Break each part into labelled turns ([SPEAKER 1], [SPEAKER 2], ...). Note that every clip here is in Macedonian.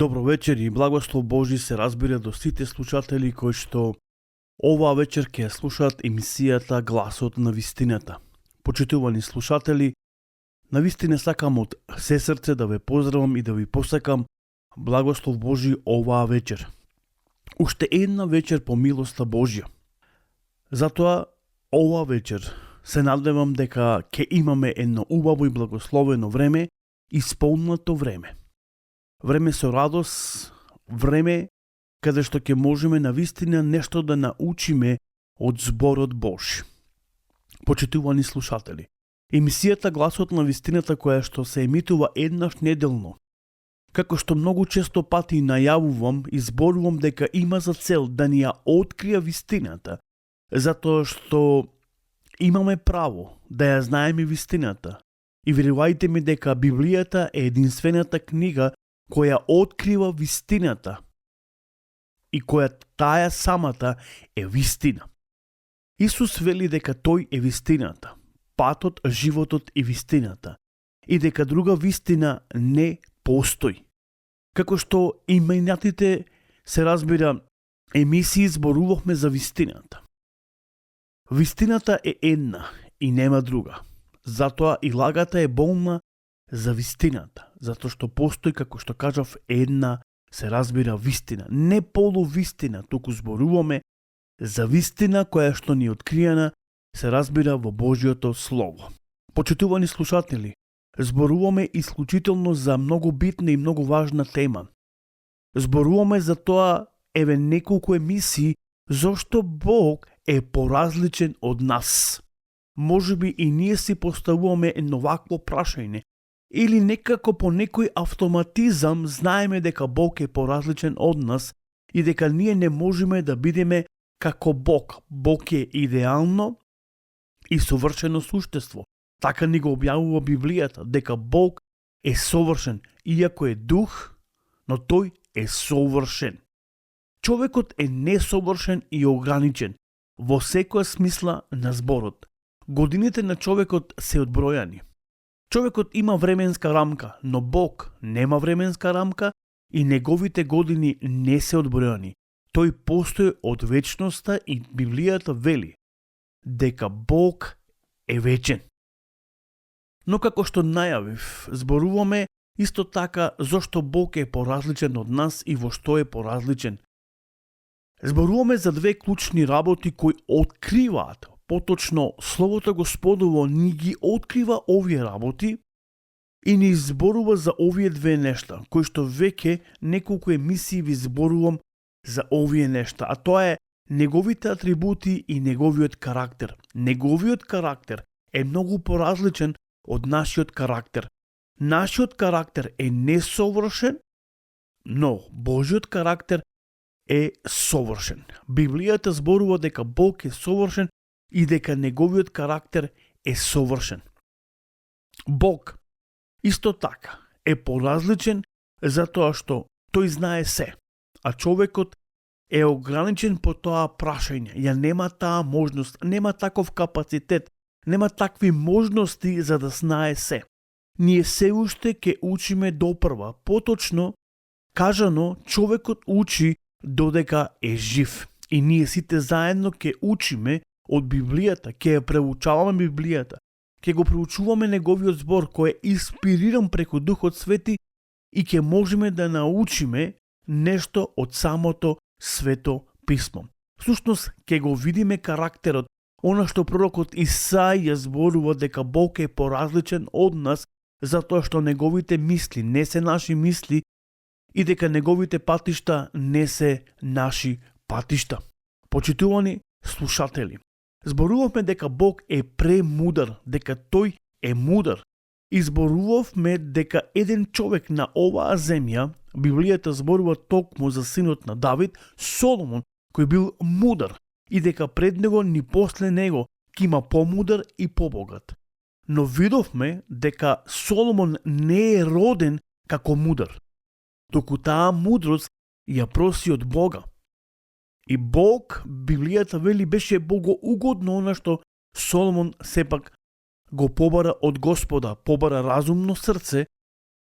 [SPEAKER 1] Добро вечер и благослов Божи се разбира до сите слушатели кои што оваа вечер ќе слушаат емисијата Гласот на вистината. Почитувани слушатели, навистина сакам од се срце да ве поздравам и да ви посакам благослов Божи оваа вечер. Уште една вечер по милоста Божја. Затоа оваа вечер се надевам дека ќе имаме едно убаво и благословено време, исполнато време. Време со радост, време каде што ќе можеме навистина нешто да научиме од зборот Божи. Почитувани слушатели, емисијата Гласот на вистината која што се емитува еднаш неделно, како што многу често пати најавувам и зборувам дека има за цел да ни ја открија вистината, затоа што имаме право да ја знаеме вистината. И верувајте ми дека Библијата е единствената книга која открива вистината и која таа самата е вистина. Исус вели дека тој е вистината, патот, животот и вистината, и дека друга вистина не постои. Како што и минатите се разбира емисии зборувавме за вистината. Вистината е една и нема друга. Затоа и лагата е болна за вистината, затоа што постои, како што кажав, една се разбира вистина, не полувистина, туку зборуваме за вистина која што ни е откриена, се разбира во Божјото Слово. Почитувани слушатели, зборуваме исклучително за многу битна и многу важна тема. Зборуваме за тоа, еве неколку емисии, зошто Бог е поразличен од нас. Можеби и ние си поставуваме едно вакво прашање, или некако по некој автоматизам знаеме дека Бог е поразличен од нас и дека ние не можеме да бидеме како Бог. Бог е идеално и совршено суштество. Така ни го објавува Библијата, дека Бог е совршен, иако е дух, но тој е совршен. Човекот е несовршен и ограничен во секоја смисла на зборот. Годините на човекот се одбројани. Човекот има временска рамка, но Бог нема временска рамка и неговите години не се одбројани. Тој постои од вечноста и Библијата вели дека Бог е вечен. Но како што најавив, зборуваме исто така зошто Бог е поразличен од нас и во што е поразличен. Зборуваме за две клучни работи кои откриваат, поточно Словото Господово ни ги открива овие работи и ни зборува за овие две нешта, кои што веќе неколку емисии ви зборувам за овие нешта, а тоа е неговите атрибути и неговиот карактер. Неговиот карактер е многу поразличен од нашиот карактер. Нашиот карактер е несовршен, но Божиот карактер е совршен. Библијата зборува дека Бог е совршен и дека неговиот карактер е совршен. Бог исто така е поразличен затоа што тој знае се, а човекот е ограничен по тоа прашање. Ја нема таа можност, нема таков капацитет, нема такви можности за да знае се. Ние се уште ќе учиме допрва, поточно кажано човекот учи додека е жив. И ние сите заедно ќе учиме од Библијата, ќе ја преучаваме Библијата, ќе го преучуваме неговиот збор кој е инспириран преку Духот Свети и ќе можеме да научиме нешто од самото Свето Писмо. Всушност, ќе го видиме карактерот, она што пророкот Исаија зборува дека Бог е поразличен од нас, затоа што неговите мисли не се наши мисли и дека неговите патишта не се наши патишта. Почитувани слушатели, зборувавме дека Бог е премудар, дека тој е мудар. И зборувавме дека еден човек на оваа земја, Библијата зборува токму за синот на Давид, Соломон, кој бил мудар, и дека пред него ни после него ќе има помудар и побогат. Но видовме дека Соломон не е роден како мудар, туку таа мудрост ја проси од Бога. И Бог, Библијата вели, беше богоугодно она што Соломон сепак го побара од Господа, побара разумно срце,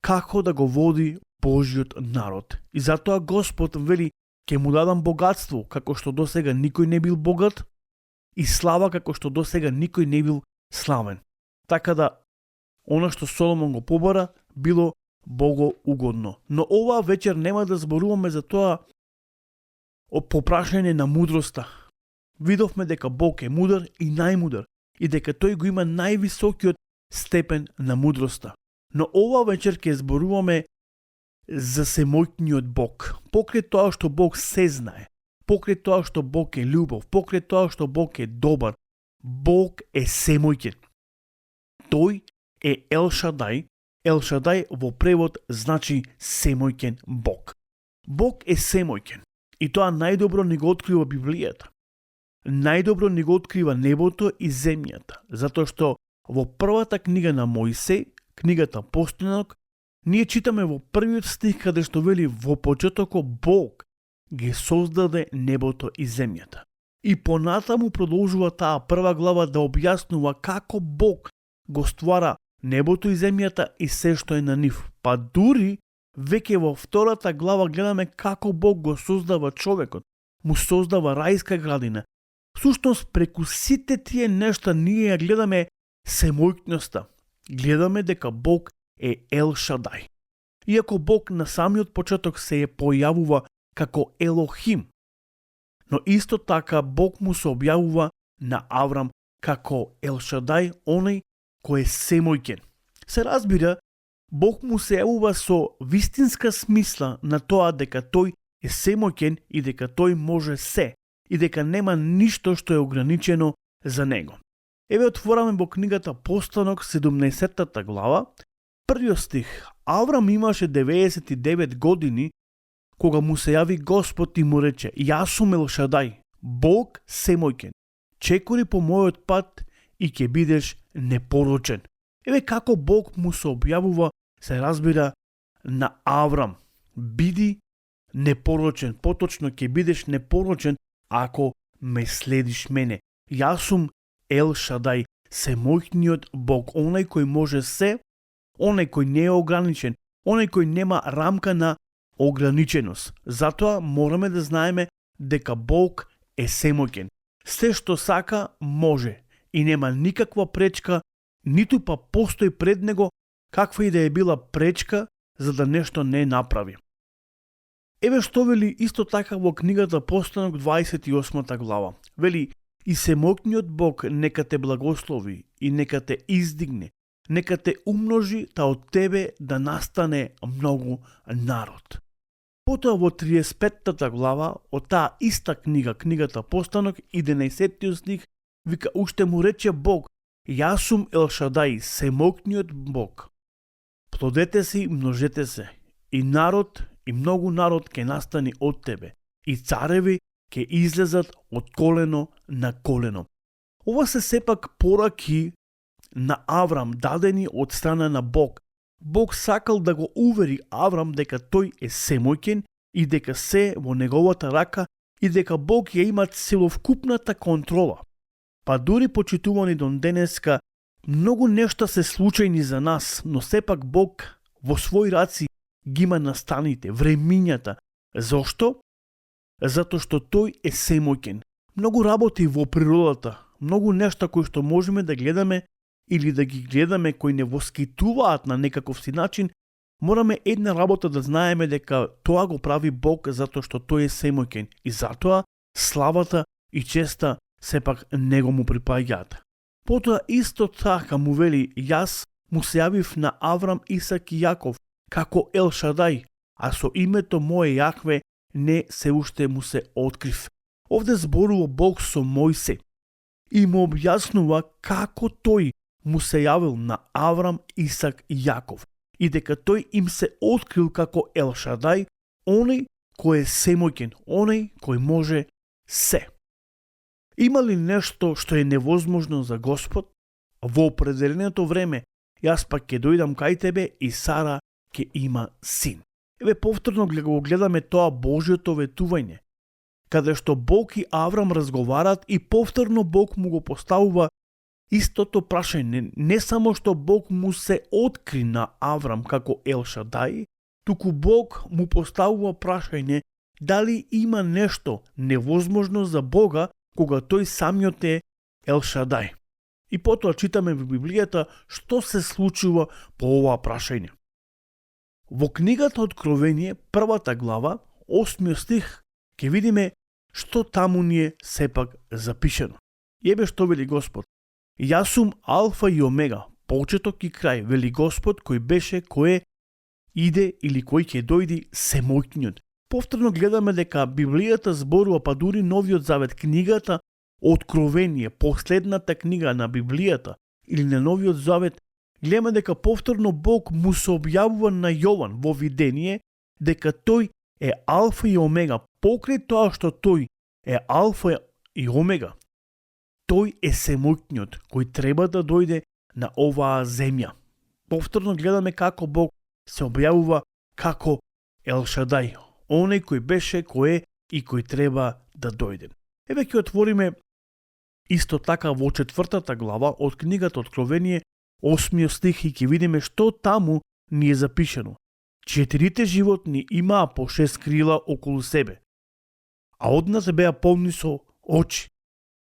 [SPEAKER 1] како да го води Божиот народ. И затоа Господ вели, ќе му дадам богатство, како што досега никој не бил богат, и слава како што досега никој не бил славен. Така да, она што Соломон го побара, било богоугодно. Но оваа вечер нема да зборуваме за тоа по прашање на мудроста. Видовме дека Бог е мудар и најмудар, и дека тој го има највисокиот степен на мудроста. Но оваа вечер ќе зборуваме за семојкниот Бог. Покрај тоа што Бог се знае, покрај тоа што Бог е љубов, покрај тоа што Бог е добар, Бог е семојкен. Тој е Ел Шадај. Ел Шадај во превод значи семојкен Бог. Бог е семојкен. И тоа најдобро ни го открива Библијата. Најдобро ни го открива небото и земјата, затоа што во првата книга на Мојсей, книгата Постанок, ние читаме во првиот стих каде што вели во почетокот Бог ги создаде небото и земјата. И понатаму продолжува таа прва глава да објаснува како Бог го ствара небото и земјата и се што е на нив. Па дури веќе во втората глава гледаме како Бог го создава човекот, му создава рајска градина. Всушност преку сите тие нешта ние ја гледаме семојкноста. Гледаме дека Бог е Ел Шадај. Иако Бог на самиот почеток се ја појавува како Елохим, но исто така Бог му се објавува на Аврам како Ел Шадај, оној кој е семојкен. Се разбира, Бог му се јавува со вистинска смисла на тоа дека тој е семојкен и дека тој може се, и дека нема ништо што е ограничено за него. Еве отвораме во книгата Постанок 17 глава, првиот стих. Аврам имаше 99 години кога му се јави Господ и му рече: Јас сум Ел Шадај, Бог семојкен. Чекори по мојот пат и ќе бидеш непорочен. Еве како Бог му се објавува, се разбира, на Аврам. Биди непорочен, поточно ќе бидеш непорочен ако ме следиш мене. Јас сум Ел Шадај, семојкниот Бог, оној кој може се, оној кој не е ограничен, оној кој нема рамка на ограниченост. Затоа мораме да знаеме дека Бог е семојкен. Се што сака може и нема никаква пречка, ниту па постои пред него каква и да е била пречка за да нешто не направи. Еве што вели исто така во книгата Постанок 28 глава. Вели: И семојкниот Бог нека те благослови и нека те издигне, нека те умножи, та од тебе да настане многу народ. Потоа во 35 глава од таа иста книга, книгата Постанок, 11 стих, вика: Уште му рече Бог: Јас сум Ел Шадај, семојкниот Бог. Плодете се и множете се, и народ, и многу народ ќе настани од тебе, и цареви ќе излезат од колено на колено. Ова се сепак пораки на Аврам дадени од страна на Бог. Бог сакал да го увери Аврам дека тој е семојкен и дека се во неговата рака и дека Бог ја има целовкупната контрола. Па дури почитувани до денеска, многу нешта се случајни за нас, но сепак Бог во своји раци ги има настаните, времињата. Зошто? Затоа што тој е семојкен. Многу работи во природата, многу нешта кои што можеме да гледаме или да ги гледаме кои не воскитуваат на некаков си начин, мораме една работа да знаеме дека тоа го прави Бог затоа што тој е семојкен и затоа славата и честа сепак него му припаѓаат. Потоа исто така му вели: Јас му се јавив на Аврам, Исак и Јаков како Ел Шадај, а со името мое Јахве не се уште му се открив. Овде зборува Бог со Мојсе и му објаснува како тој му се јавил на Аврам, Исак и Јаков и дека тој им се открил како Ел Шадај, оној кој е семојкен, оној кој може се. Има ли нешто што е невозможно за Господ? Во определеното време јас пак ќе дојдам кај тебе и Сара ќе има син. Еве повторно го гледаме тоа Божјото ветување, каде што Бог и Аврам разговарат и повторно Бог му го поставува истото прашање. Не само што Бог му се откри на Аврам како Ел Шадај, туку Бог му поставува прашање дали има нешто невозможно за Бога кога тој самиот е Ел Шадај. И потоа читаме во Библијата што се случува по оваа прашање. Во книгата Откровение, првата глава, 8 стих, ќе видиме што таму ни е сепак запишено. Ебе што вели Господ. Јас сум Алфа и Омега, почеток и крај, вели Господ, кој беше, кој е, иде или кој ќе дојди, семојкниот. Повторно гледаме дека Библијата зборува, па дури Новиот Завет, книгата Откровение, последната книга на Библијата или на Новиот Завет, гледаме дека повторно Бог му се објавува на Јован во видение дека тој е Алфа и Омега. Покрај тоа што тој е Алфа и Омега, тој е семојкниот кој треба да дојде на оваа земја. Повторно гледаме како Бог се објавува како Ел Шадај, оној кој беше, кој е и кој треба да дојде. Еве ќе отвориме исто така во 4 глава од книгата Откровение, 8 стих, и ќе видиме што таму ни е запишено. 4 животни имаа по 6 крила околу себе, а однад беа полни со очи.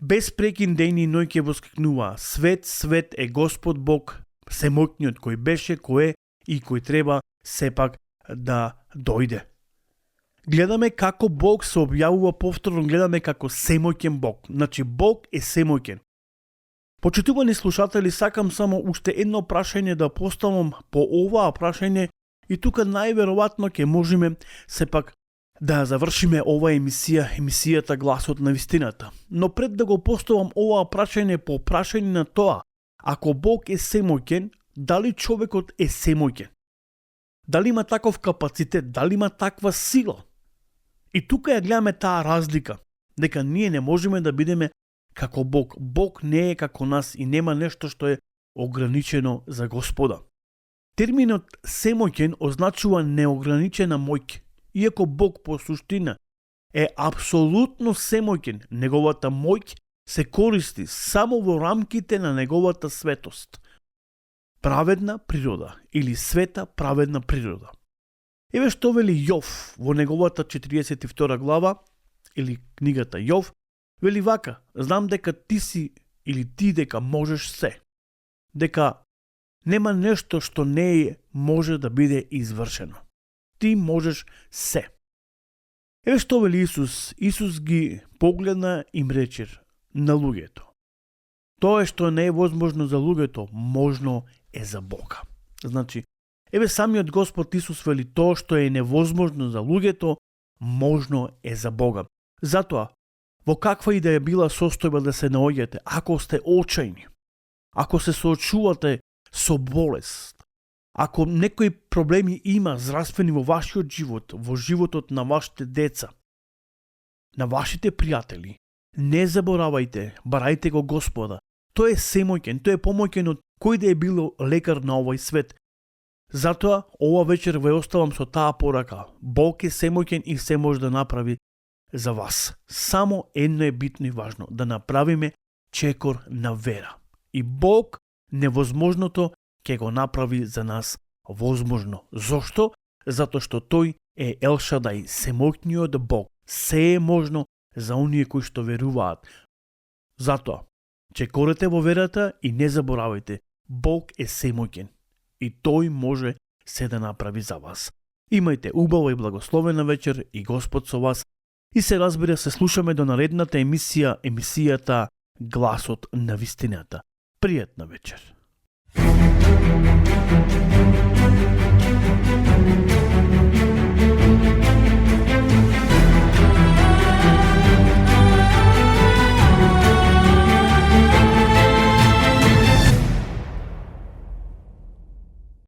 [SPEAKER 1] Без прекин ден и ној ќе воскрикнуваа: Свет, свет е Господ Бог, семојкниот, кој беше, кој е и кој треба сепак да дојде. Гледаме како Бог се објавува, повторно гледаме како семојкен Бог. Значи Бог е семојкен. Почитувани слушатели, сакам само уште едно прашање да поставам по оваа прашање и тука најверојатно ќе можеме сепак да завршиме оваа емисијата Гласот на вистината. Но пред да го поставам оваа прашање по прашање на тоа, ако Бог е семојкен, дали човекот е семојкен? Дали има таков капацитет, дали има таква сила? И тука ја гледаме таа разлика, дека ние не можеме да бидеме како Бог. Бог не е како нас и нема нешто што е ограничено за Господа. Терминот семојкен означува неограничена моќ. Иако Бог по суштина е апсолутно семојкен, неговата моќ се користи само во рамките на неговата светост. Праведна природа или света праведна природа. Еве што вели Јов во неговата 42 глава или книгата Јов, вели вака: знам дека ти си или ти дека можеш се. Дека нема нешто што не може да биде извршено. Ти можеш се. Еве што вели Исус. Исус ги погледна и им рече на луѓето: тоа што не е возможно за луѓето, можно е за Бога. Значи, еве самиот Господ Исус вели: тоа што е невозможно за луѓето, можно е за Бога. Затоа, во каква и да е била состојба да се наоѓате, ако сте очајни, ако се соочувате со болест, ако некои проблеми има здравствени во вашиот живот, во животот на вашите деца, на вашите пријатели, не заборавајте, барајте го Господа. Тој е семојкен, тој е помојкен од кој да е бил лекар на овој свет. Затоа, ова вечер ве оставам со таа порака. Бог е семојкен и се може да направи за вас. Само едно е битно и важно, да направиме чекор на вера. И Бог невозможното ќе го направи за нас возможно. Зошто? Затоа што тој е Ел Шадај, семојкниот Бог. Се е можно за оние кои што веруваат. Затоа, чекорете во верата и не заборавајте, Бог е семојкен и тој може се да направи за вас. Имајте убава и благословена вечер и Господ со вас. И се разбира, се слушаме до наредната емисијата Гласот на вистината. Пријатна вечер.